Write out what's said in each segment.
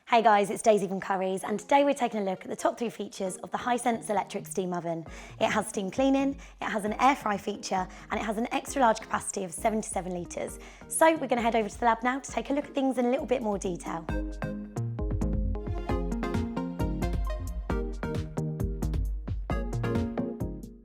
Hey guys, it's Daisy from Currys, and today we're taking a look at the top 3 features of the Hisense electric steam oven. It has steam cleaning, it has an air fry feature, and it has an extra large capacity of 77 litres. So we're going to head over to the lab now to take a look at things in a little bit more detail.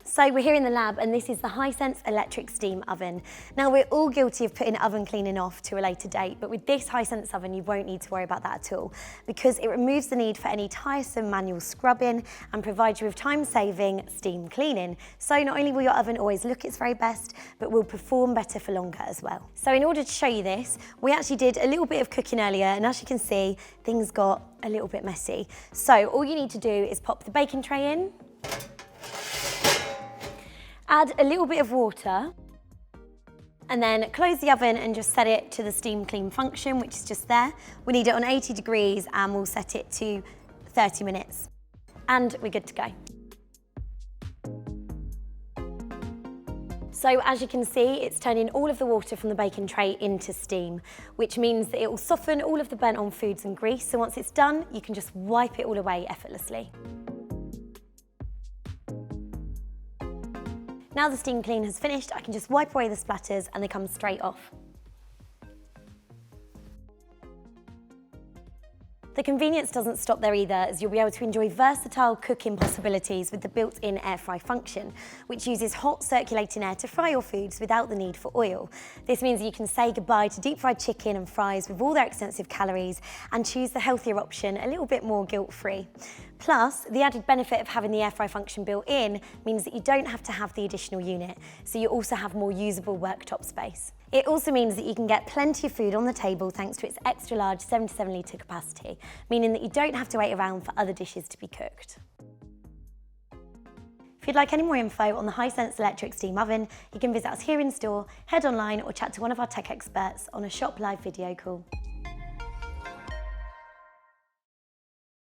So we're here in the lab, and this is the Hisense electric steam oven. Now, we're all guilty of putting oven cleaning off to a later date, but with this Hisense oven you won't need to worry about that at all, because it removes the need for any tiresome manual scrubbing and provides you with time-saving steam cleaning. So not only will your oven always look its very best, but will perform better for longer as well. So in order to show you this, we actually did a little bit of cooking earlier, and as you can see, things got a little bit messy. So all you need to do is pop the baking tray in, add a little bit of water, and then close the oven and just set it to the steam clean function, which is just there. We need it on 80 degrees and we'll set it to 30 minutes. And we're good to go. So as you can see, it's turning all of the water from the baking tray into steam, which means that it will soften all of the burnt on foods and grease. So once it's done, you can just wipe it all away effortlessly. Now the steam clean has finished, I can just wipe away the splatters and they come straight off. The convenience doesn't stop there either, as you'll be able to enjoy versatile cooking possibilities with the built-in air fry function, which uses hot circulating air to fry your foods without the need for oil. This means that you can say goodbye to deep fried chicken and fries with all their extensive calories and choose the healthier option a little bit more guilt-free. Plus, the added benefit of having the air fry function built in means that you don't have to have the additional unit, so you also have more usable worktop space. It also means that you can get plenty of food on the table thanks to its extra large 77 litre capacity, meaning that you don't have to wait around for other dishes to be cooked. If you'd like any more info on the Hisense electric steam oven, you can visit us here in store, head online, or chat to one of our tech experts on a Shop Live video call.